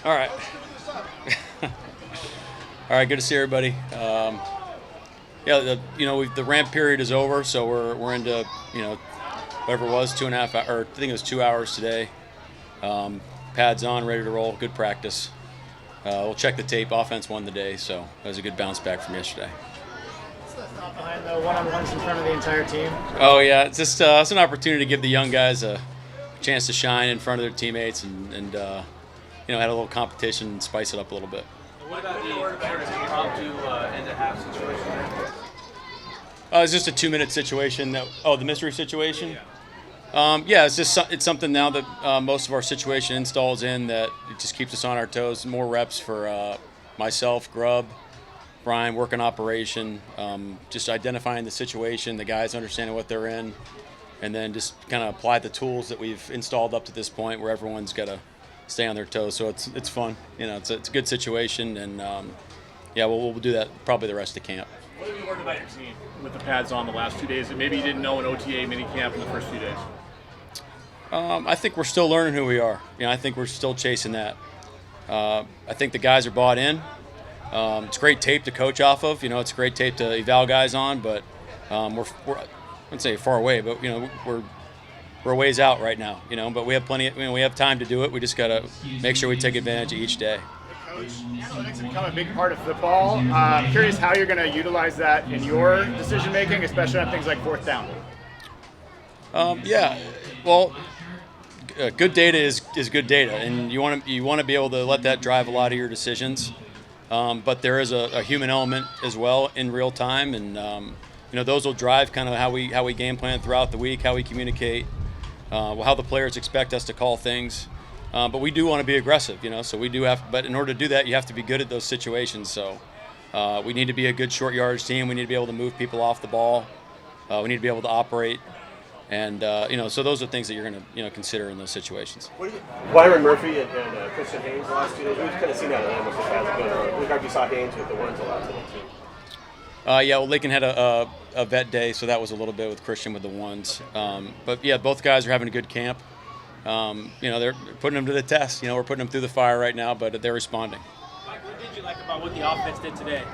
All right. All right. Good to see everybody. Yeah, the ramp period is over, so we're into whatever it was 2.5 or I think it was 2 hours today. Pads on, ready to roll. Good practice. We'll check the tape. Offense won the day, so that was a good bounce back from yesterday. What's the thought behind the one-on-ones in front of the entire team? Oh yeah, it's just it's an opportunity to give the young guys a chance to shine in front of their teammates and had a little competition and spice it up a little bit. What about the impromptu end of half situation? It's just a 2-minute situation. The mystery situation. Yeah, it's something now that most of our situation installs in that it just keeps us on our toes. More reps for myself, Grubb, Brian, working operation, just identifying the situation, the guys understanding what they're in, and then just kind of apply the tools that we've installed up to this point where everyone's got to stay on their toes. So it's fun. It's a good situation, and we'll do that probably the rest of camp. What have you learned about your team with the pads on the last 2 days that maybe you didn't know in OTA minicamp in the first few days? I think we're still learning who we are. I think we're still chasing that. I think the guys are bought in. It's great tape to coach off of. It's great tape to eval guys on, but we're I wouldn't say far away, but we're a ways out right now. But we have plenty. We have time to do it. We just got to make sure we take advantage of each day. Coach, analytics have become a big part of football. I'm curious how you're going to utilize that in your decision making, especially on things like fourth down. Well, good data is good data, and you want to be able to let that drive a lot of your decisions. But there is a human element as well in real time, and those will drive kind of how we game plan throughout the week, how we communicate, how the players expect us to call things. But we do want to be aggressive, so we do have. But in order to do that, you have to be good at those situations. So we need to be a good short yardage team. We need to be able to move people off the ball. We need to be able to operate. And so those are things that you're going to consider in those situations. Byron Murphy and Christian Haynes the last 2 days. We've kind of seen that in almost as it goes on. We already saw Haynes with the ones a lot today too. Lincoln had a vet day, so that was a little bit with Christian with the ones. But yeah, both guys are having a good camp. They're putting them to the test. We're putting them through the fire right now, but they're responding. Mike, what did you like about what the offense did today?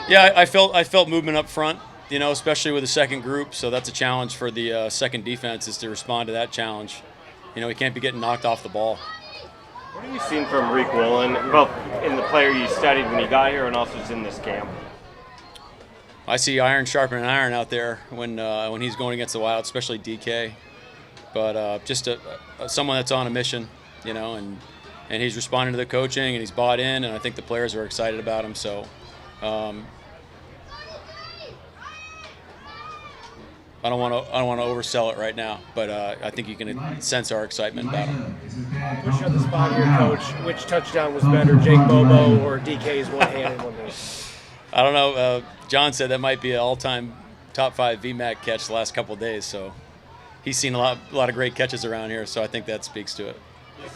Yeah, I felt movement up front. Especially with the second group, so that's a challenge for the second defense is to respond to that challenge. We can't be getting knocked off the ball. What have you seen from Reek Woolen, both in the player you studied when he got here and also in this camp? I see iron sharpening iron out there when he's going against the Wild, especially DK. But just someone that's on a mission, and he's responding to the coaching and he's bought in, and I think the players are excited about him. So. I don't want to oversell it right now, but I think you can sense our excitement about him. Push on the spot here, Coach. Which touchdown was better, Jake Bobo or DK's one hand and one hand? I don't know. John said that might be an all-time top 5 VMAC catch the last couple of days, so he's seen a lot of great catches around here, so I think that speaks to it.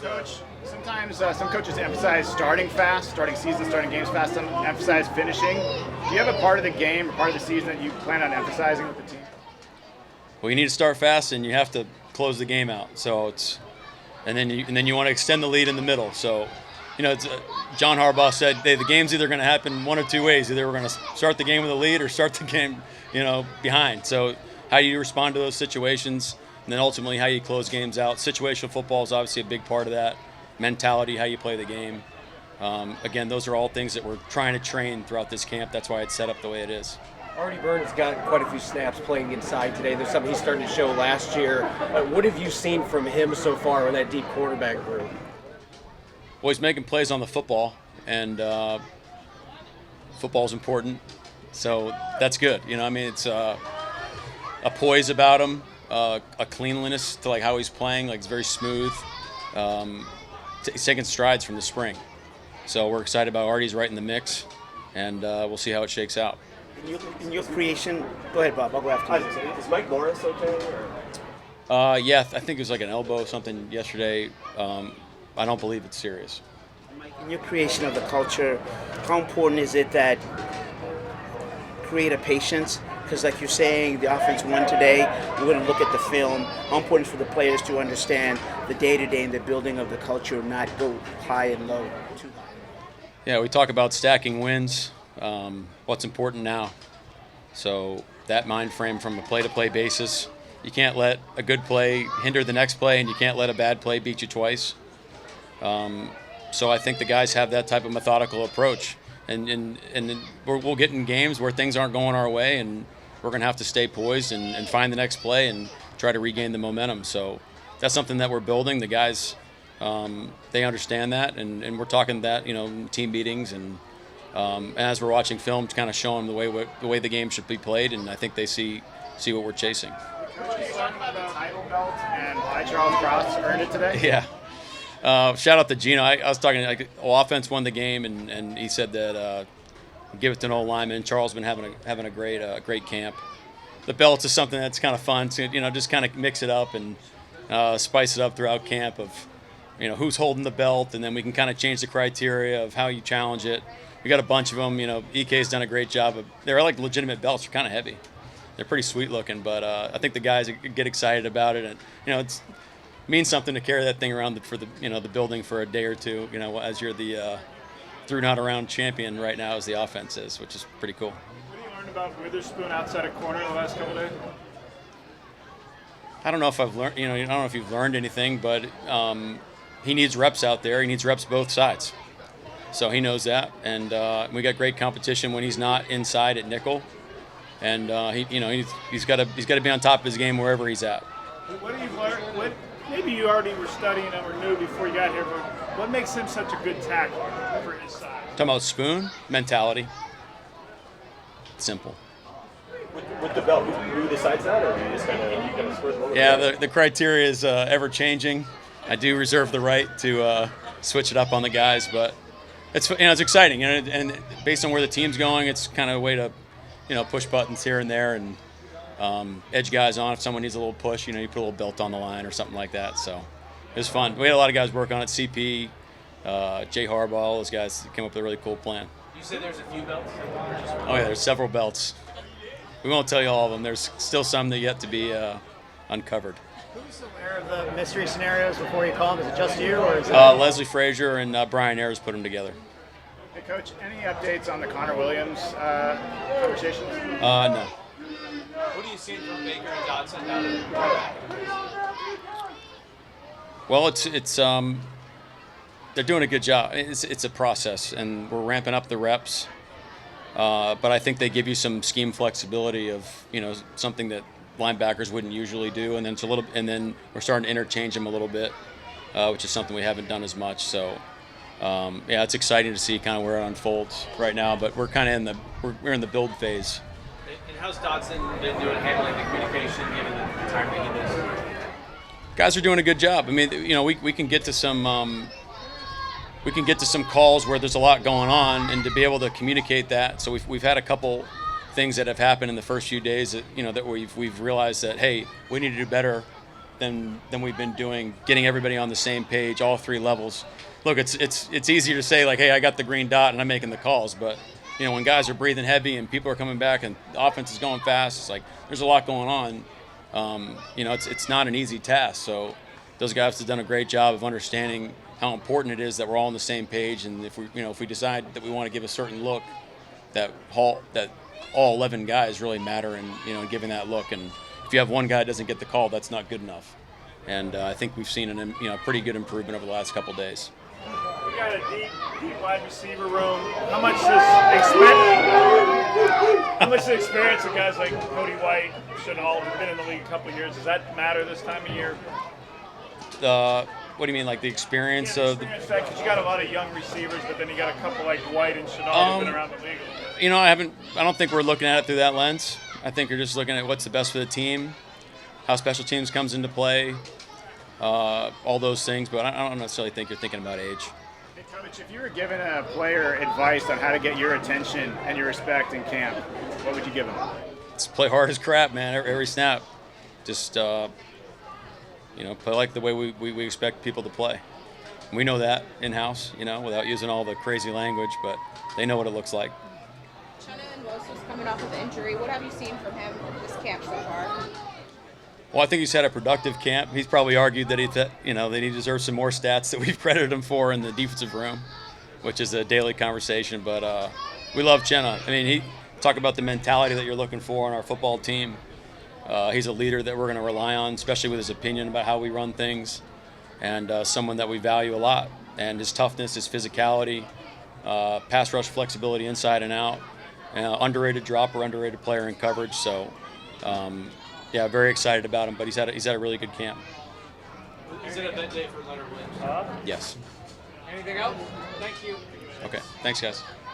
Coach, sometimes some coaches emphasize starting fast, starting seasons, starting games fast, some emphasize finishing. Do you have a part of the game or part of the season that you plan on emphasizing with the team? Well, you need to start fast, and you have to close the game out. So and then you want to extend the lead in the middle. So, John Harbaugh said the game's either going to happen one of two ways. Either we're going to start the game with a lead or start the game, behind. So, how you respond to those situations, and then ultimately how you close games out. Situational football is obviously a big part of that. Mentality, how you play the game. Again, those are all things that we're trying to train throughout this camp. That's why it's set up the way it is. Artie Burns got quite a few snaps playing inside today. There's something he's starting to show last year. What have you seen from him so far in that deep quarterback group? Well, he's making plays on the football, and football's important. So that's good. It's a poise about him, a cleanliness to how he's playing. It's very smooth. He's taking strides from the spring. So we're excited about Artie's right in the mix, and we'll see how it shakes out. In your creation, go ahead, Bob. I'll go after you. Is Mike Morris okay? Yeah, I think it was an elbow or something yesterday. I don't believe it's serious. Mike, in your creation of the culture, how important is it that create a patience, Because like you're saying, the offense won today. We're going to look at the film. How important for the players to understand the day-to-day and the building of the culture, not go high and low too high. Yeah, we talk about stacking wins. What's important now? So that mind frame from a play-to-play basis. You can't let a good play hinder the next play, and you can't let a bad play beat you twice. So I think the guys have that type of methodical approach. And we'll get in games where things aren't going our way, and we're going to have to stay poised and find the next play and try to regain the momentum. So that's something that we're building. The guys, they understand that, and we're talking that, in team meetings and as we're watching film, to kind of show them the way the game should be played, and I think they see what we're chasing. Coach, you talking about the title belt and why Charles Cross earned it today? Yeah. Shout out to Gino. I was talking, offense won the game, and he said that give it to an old lineman. Charles been having a great camp. The belts is something that's kind of fun to just kind of mix it up and spice it up throughout camp of who's holding the belt, and then we can kind of change the criteria of how you challenge it. We got a bunch of them. EK's done a great job. They're like legitimate belts. They're kind of heavy. They're pretty sweet looking, but I think the guys get excited about it, and it means something to carry that thing around for the the building for a day or two. As you're the through not around champion right now, as the offense is, which is pretty cool. What do you learn about Witherspoon outside of corner the last couple days? I don't know if I've learned. I don't know if you've learned anything, but he needs reps out there. He needs reps both sides, so he knows that. And we got great competition when he's not inside at nickel. And he's got to be on top of his game wherever he's at. What do you learn? Maybe you already were studying him or knew before you got here, but what makes him such a good tackler for his size? Talking about Spoon mentality. Simple. With the belt, who decides that, or you just kind of squirt a little? Yeah, the criteria is ever changing. I do reserve the right to switch it up on the guys, but it's exciting, and based on where the team's going, it's kind of a way to push buttons here and there and edge guys on. If someone needs a little push, you put a little belt on the line or something like that. So it was fun. We had a lot of guys work on it. CP, Jay Harbaugh, all those guys came up with a really cool plan. You said there's a few belts? Oh yeah, there's several belts. We won't tell you all of them. There's still some that yet to be uncovered. Who's aware of the mystery scenarios before you call them? Is it just you, or is it Leslie Frazier and Brian Ayers put them together. Hey, Coach, any updates on the Connor Williams conversations? No. What are you seeing from Baker and Dodson now that Well, it's they're doing a good job. It's a process, and we're ramping up the reps. But I think they give you some scheme flexibility of something that linebackers wouldn't usually do, and then we're starting to interchange them a little bit, which is something we haven't done as much. So. It's exciting to see kind of where it unfolds right now, but we're kind of we're in the build phase. And how's Dodson been doing handling the communication given the time that he missed? Guys are doing a good job. I mean, we can get to some calls where there's a lot going on, and to be able to communicate that. So we've had a couple things that have happened in the first few days that that we've realized that, hey, we need to do better than we've been doing, getting everybody on the same page, all three levels. Look, it's easier to say, like, hey, I got the green dot and I'm making the calls, but when guys are breathing heavy and people are coming back and the offense is going fast, it's like there's a lot going on. It's not an easy task. So those guys have done a great job of understanding how important it is that we're all on the same page, and if we decide that we want to give a certain look, that all 11 guys really matter in giving that look. And if you have one guy that doesn't get the call, that's not good enough. And I think we've seen a pretty good improvement over the last couple of days. We got a deep wide receiver room. How much does experience of guys like Cody White, Chanel, who've been in the league a couple of years, does that matter this time of year? What do you mean, like the experience of the? Because you got a lot of young receivers, but then you got a couple like White and Chanel who've been around the league a little bit. I don't think we're looking at it through that lens. I think we're just looking at what's the best for the team, how special teams comes into play. All those things, but I don't necessarily think you're thinking about age. Hey, Coach, if you were giving a player advice on how to get your attention and your respect in camp, what would you give him? Just play hard as crap, man, every snap. Just, play like the way we expect people to play. We know that in-house, without using all the crazy language, but they know what it looks like. Chenna and Los is coming coming off of the injury. What have you seen from him this camp so far? Well, I think he's had a productive camp. He's probably argued that that he deserves some more stats that we've credited him for in the defensive room, which is a daily conversation. But we love Chenna. I mean, he talk about the mentality that you're looking for on our football team. He's a leader that we're going to rely on, especially with his opinion about how we run things, and someone that we value a lot. And his toughness, his physicality, pass rush flexibility inside and out, underrated dropper, underrated player in coverage. So. Yeah, very excited about him, but he's had a really good camp. Is it a big day for Leonard Williams? Yes. Anything else? Thank you. Okay. Thanks, guys.